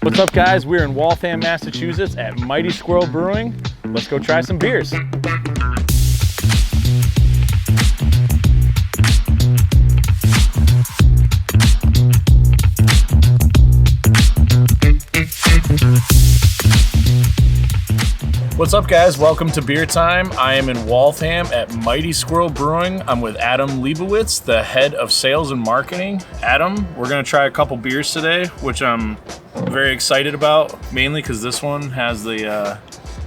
What's up, guys? We're in Waltham, Massachusetts at Mighty Squirrel Brewing. Let's go try some beers. What's up, guys? Welcome to Beer Time. I am in Waltham at Mighty Squirrel Brewing. I'm with Adam Leibowitz, the head of sales and marketing. Adam, we're going to try a couple beers today, which I'm very excited about, mainly because this one has the,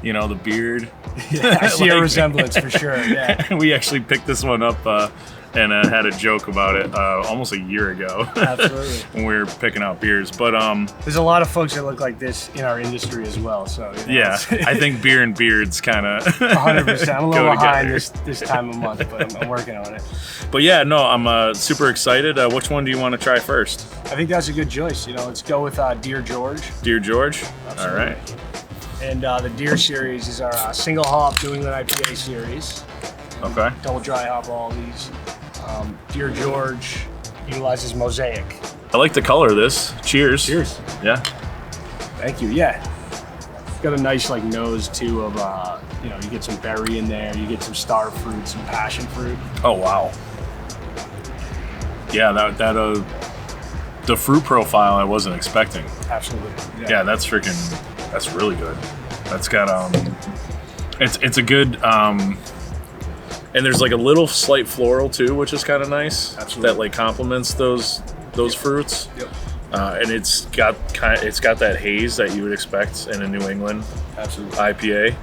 the beard. Yeah, I see a resemblance for sure, yeah. We actually picked this one up and had a joke about it almost a year ago. Absolutely. When we were picking out beers. But there's a lot of folks that look like this in our industry as well. So yeah, I think beer and beards kind of 100%. I'm a little behind this time of month, but I'm working on it. But yeah, no, I'm super excited. Which one do you want to try first? I think that's a good choice. Let's go with Dear George. Dear George? Absolutely. All right. And the Dear series is our single hop New England IPA series. Okay. Double dry hop all these. Dear George utilizes Mosaic. I like the color of this. Cheers. Cheers. Yeah. Thank you. Yeah. Got a nice nose too of you get some berry in there, you get some star fruit, some passion fruit. Oh wow. Yeah, that the fruit profile I wasn't expecting. Absolutely. Yeah, that's really good. That's got it's a good and there's a little slight floral too, which is kind of nice. Absolutely. That complements those fruits. Yep. And it's got that haze that you would expect in a New England IPA,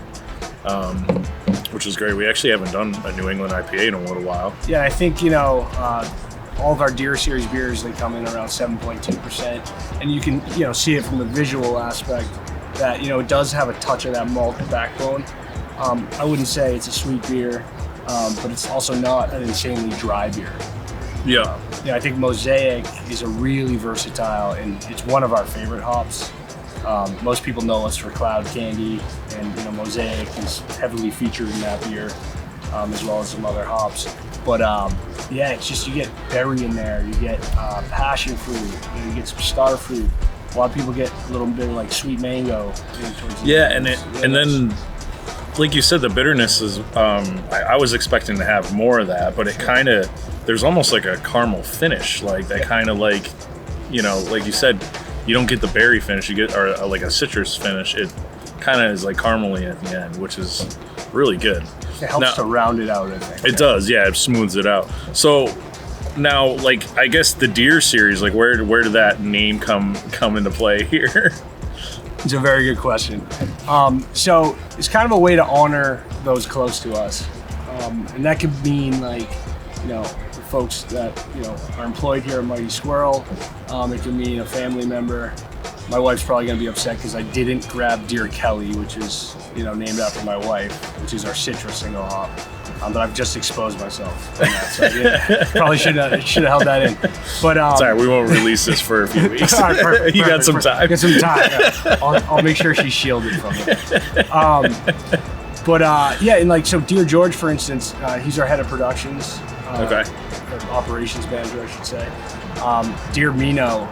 which is great. We actually haven't done a New England IPA in a little while. Yeah, I think all of our Deer Series beers, they come in around 7.2%, and you can see it from the visual aspect that it does have a touch of that malt backbone. I wouldn't say it's a sweet beer, but it's also not an insanely dry beer. Yeah. I think Mosaic is a really versatile, and it's one of our favorite hops. Most people know us for Cloud Candy, and Mosaic is heavily featured in that beer, as well as some other hops. But it's just you get berry in there, you get passion fruit, you get some star fruit. A lot of people get a little bit of sweet mango. Yeah, and then, like you said, the bitterness is. I was expecting to have more of that, but it kind of there's almost like a caramel finish, that kind of like you said, you don't get the berry finish, you get or like a citrus finish. It kind of is caramely at the end, which is really good. It helps to round it out, I think. It does, yeah. It smooths it out. So now, I guess the Deer series, where did that name come into play here? It's a very good question. So it's kind of a way to honor those close to us, and that could mean the folks that are employed here at Mighty Squirrel. It could mean a family member. My wife's probably going to be upset because I didn't grab Dear Kelly, which is named after my wife, which is our citrus single hop. But I've just exposed myself. So probably should have held that in. But sorry, we won't release this for a few weeks. All right, perfect. You got some time. Got some time. Yeah. I'll make sure she's shielded from it. So Dear George, for instance, he's our head of productions. Okay. Or operations manager, I should say. Dear Mino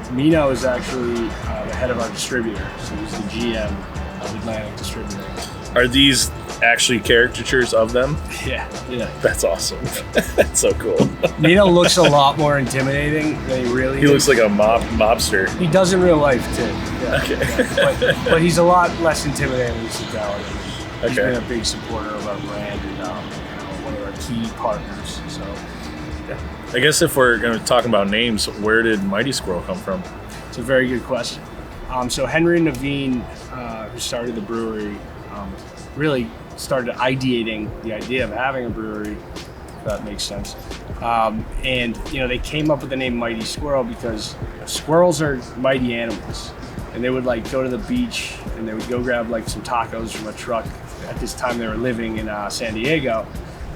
is actually the head of our distributor, so he's the GM of Atlantic Distributing. Are these actually caricatures of them? Yeah. That's awesome. That's so cool. Mino looks a lot more intimidating than he really is. He looks like a mobster. He does in real life too. Yeah. Okay. But he's a lot less intimidating when you sit down with him. He's Okay. been a big supporter of our brand and one of our key partners. So. I guess if we're going to talk about names, where did Mighty Squirrel come from? It's a very good question. So Henry and Naveen, who started the brewery, really started ideating the idea of having a brewery, if that makes sense. And they came up with the name Mighty Squirrel because squirrels are mighty animals. And they would go to the beach and they would go grab some tacos from a truck. At this time they were living in San Diego.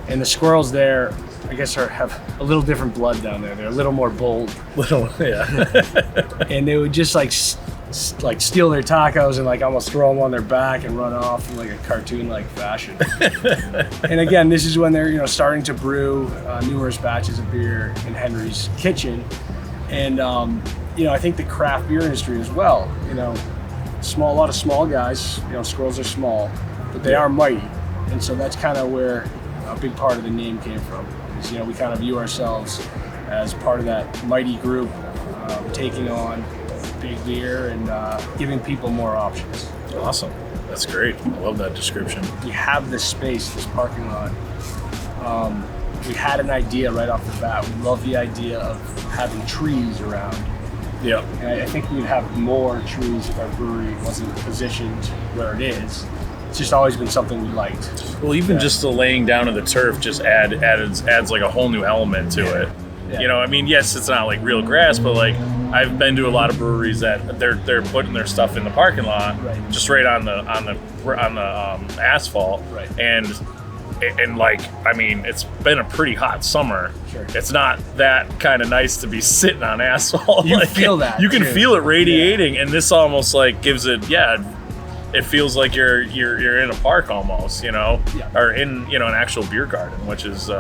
And the squirrels there, I guess, have a little different blood down there. They're a little more bold. Yeah. And they would just steal their tacos and almost throw them on their back and run off in a cartoon-like fashion. And again, this is when they're starting to brew numerous batches of beer in Henry's kitchen. And I think the craft beer industry as well, a lot of small guys. Squirrels are small, but they are mighty, and so that's kind of where a big part of the name came from. Is, we kind of view ourselves as part of that mighty group, taking on big beer and giving people more options. Awesome. That's great. I love that description. We have this space, this parking lot. We had an idea right off the bat. We love the idea of having trees around. Yeah. And I think we'd have more trees if our brewery wasn't positioned where it is. It's just always been something we liked. Well, even just the laying down of the turf just adds like a whole new element to it. Yeah. I mean, yes, it's not like real grass, but like I've been to a lot of breweries that they're putting their stuff in the parking lot, just right on the asphalt, and like, I mean, it's been a pretty hot summer. Sure. It's not that kind of nice to be sitting on asphalt. You like, feel that. You can too. feel it radiating, and this almost like gives it, it feels like you're in a park almost, or in an actual beer garden, which is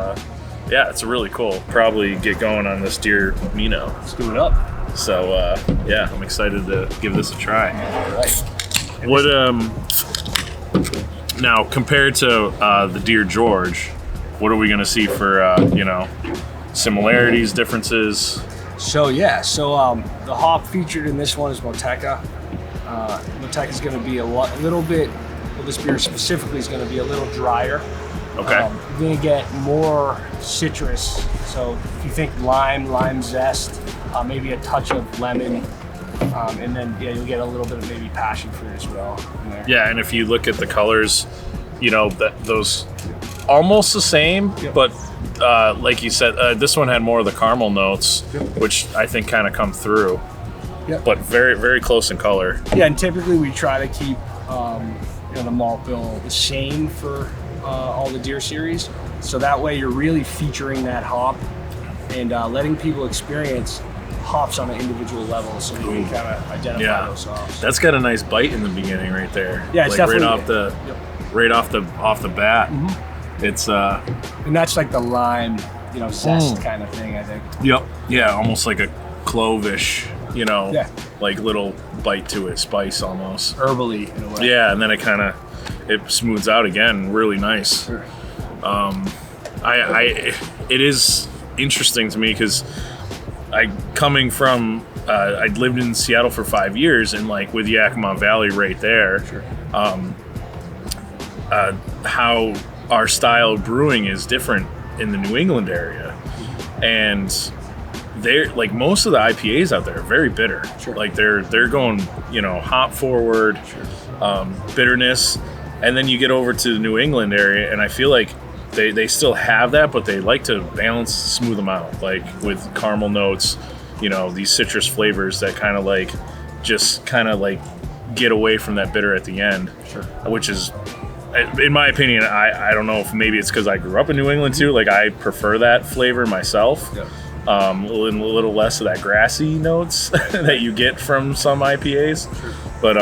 it's really cool. Probably get going on this deer Mino. Let's do it up. So I'm excited to give this a try. All right. What now compared to the Dear George, what are we gonna see for similarities, differences? So the hop featured in this one is Moteca. Moteca is going to be a little bit. Well, this beer specifically is going to be a little drier. Okay. You're going to get more citrus. So if you think lime zest, maybe a touch of lemon, and then you'll get a little bit of maybe passion fruit as well in there. Yeah, and if you look at the colors, those almost the same, but like you said, this one had more of the caramel notes, which I think kind of come through. Yep. But very, very close in color. Yeah, and typically we try to keep the malt bill the same for all the Deer series, so that way you're really featuring that hop and letting people experience hops on an individual level, so you can kind of identify those hops. That's got a nice bite in the beginning right there. Yeah, it's like definitely right off the bat. Mm-hmm. It's and that's like the lime, zest kind of thing, I think. Yep. Yeah, almost like a clove-ish, like little bite to it, spice almost. Herbally in a way. Yeah, and then it smooths out again, really nice. Sure. It is interesting to me because coming from I'd lived in Seattle for 5 years, and like with Yakima Valley right there, sure. How our style of brewing is different in the New England area, and they're like most of the IPAs out there are very bitter. Sure. Like they're going hop forward, bitterness, and then you get over to the New England area, and I feel like they still have that, but they like to smooth them out, like with caramel notes, these citrus flavors that kind of like get away from that bitter at the end, which is, in my opinion, I don't know if maybe it's because I grew up in New England too, like I prefer that flavor myself. A little less of that grassy notes that you get from some IPAs, but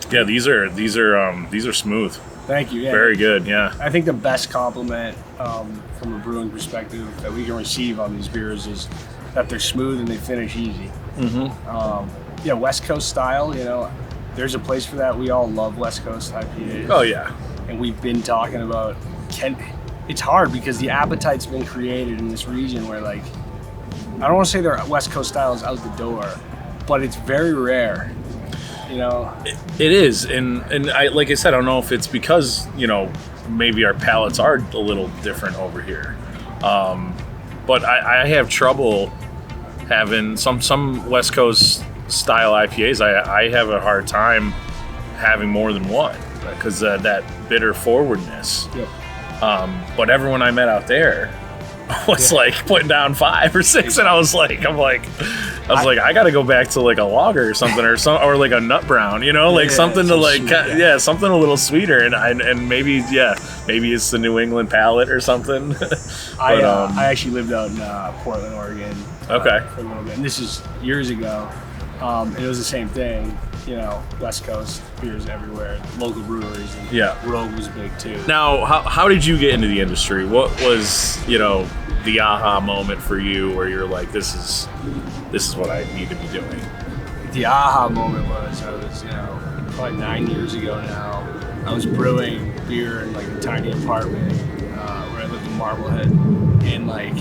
these are smooth. Thank you. Yeah. Very good. Yeah. I think the best compliment from a brewing perspective that we can receive on these beers is that they're smooth and they finish easy. Mm-hmm. West Coast style. There's a place for that. We all love West Coast IPAs. Oh yeah. And we've been talking about it's hard because the appetite's been created in this region where, like, I don't want to say their West Coast style is out the door, but it's very rare. It is, and I, like I said, I don't know if it's because maybe our palates are a little different over here, but I have trouble having some West Coast style IPAs. I have a hard time having more than one because that bitter forwardness. Yep. But everyone I met out there was like putting down 5 or 6, and I was like, I got to go back to like a lager or something, or like a nut brown, something to like, sweet, something a little sweeter, and maybe it's the New England palate or something. I actually lived out in Portland, Oregon. For a little bit, and this is years ago. It was the same thing. West Coast beers everywhere, local breweries, and Rogue was big too. Now, how did you get into the industry? What was, the aha moment for you where you're like, this is what I need to be doing? the aha moment was I was, probably 9 years ago now. I was brewing beer in like a tiny apartment where I lived in Marblehead, and like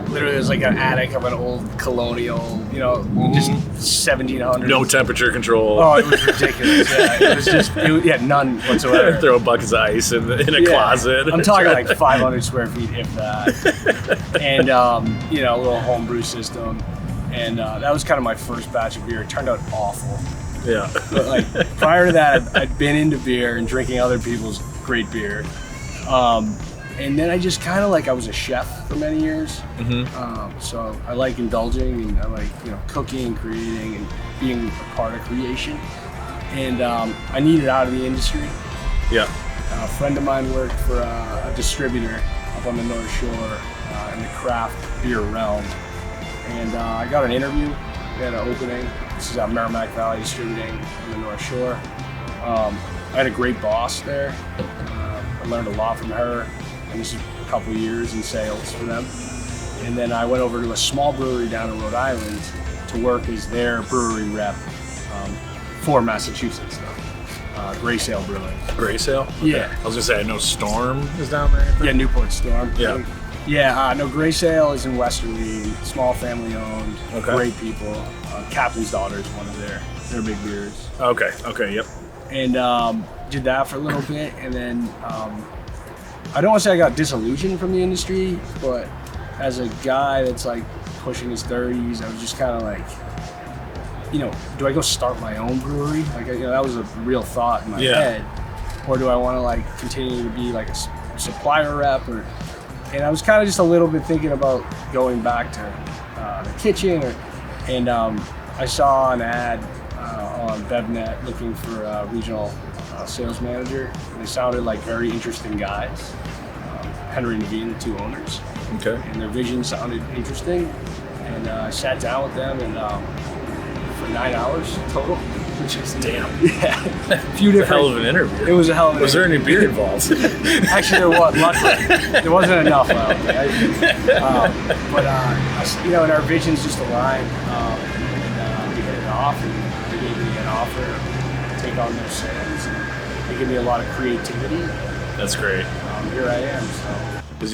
literally it was like an attic of an old colonial, just 1700. No temperature control. Oh, it was ridiculous. Yeah, it was just none whatsoever. Throw buckets of ice in a closet. I'm talking like 500 square feet, if that. And a little homebrew system. And that was kind of my first batch of beer. It turned out awful. Yeah. But like prior to that, I'd been into beer and drinking other people's great beer. And then I just kind of like, I was a chef for many years. Mm-hmm. So I like indulging, and I like, cooking and creating and being a part of creation. And I needed out of the industry. Yeah. A friend of mine worked for a distributor up on the North Shore in the craft beer realm. And I got an interview. They had an opening. This is at Merrimack Valley Distributing on the North Shore. I had a great boss there. I learned a lot from her. And this is a couple years in sales for them. And then I went over to a small brewery down in Rhode Island to work as their brewery rep for Massachusetts, though. Gray Sail Brewing. Gray Sail? Okay. Yeah. I was gonna say, I know Storm is down there. Yeah, Newport Storm. Yeah. Yeah, no, Gray Sail is in Westerly, small family owned, great people. Captain's Daughter is one of their big beers. Okay, yep. And did that for a little bit, and then I don't want to say I got disillusioned from the industry, but as a guy that's like pushing his 30s, I was just kind of like, do I go start my own brewery? Like, that was a real thought in my head. Or do I want to like continue to be like a supplier rep? And I was kind of just a little bit thinking about going back to the kitchen, and I saw an ad on BevNet looking for a regional sales manager. And they sounded like very interesting guys. Henry and Naveen, the two owners. Okay. And their vision sounded interesting. And I sat down with them and for 9 hours total. Which is damn. Yeah. A few different. Hell of an interview. It was a hell of an Was interview. there any beer involved? Actually, there was. Luckily, there wasn't enough. But and our visions just aligned. And we hit it off, and they gave me an offer to take on their sales. And they gave me a lot of creativity. That's great. Here I am. So. Because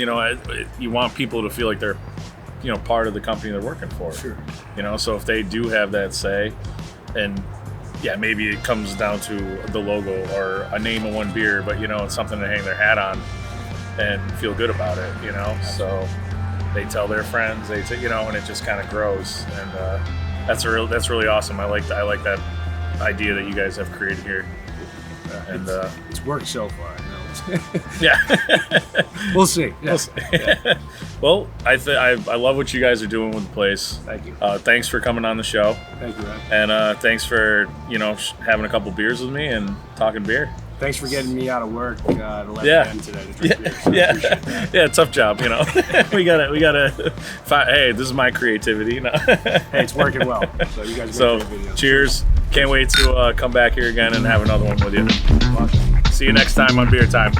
you want people to feel like they're, part of the company they're working for. Sure. So if they do have that say, and maybe it comes down to the logo or a name of one beer, but it's something to hang their hat on and feel good about it. So they tell their friends, and it just kind of grows, and that's really awesome. I like that idea that you guys have created here, and it's worked so far. Yeah. We'll see. Yeah. We'll see. Yeah. Well, I love what you guys are doing with the place. Thank you. Thanks for coming on the show. Thank you, man. And thanks for having a couple beers with me and talking beer. Thanks for getting me out of work at 11 a.m. today to drink beer. So I appreciate that. Yeah, tough job. we gotta. Hey, this is my creativity. Hey, it's working well. So you guys. So cheers. Can't wait to come back here again and have another one with you. Awesome. See you next time on Beer Time.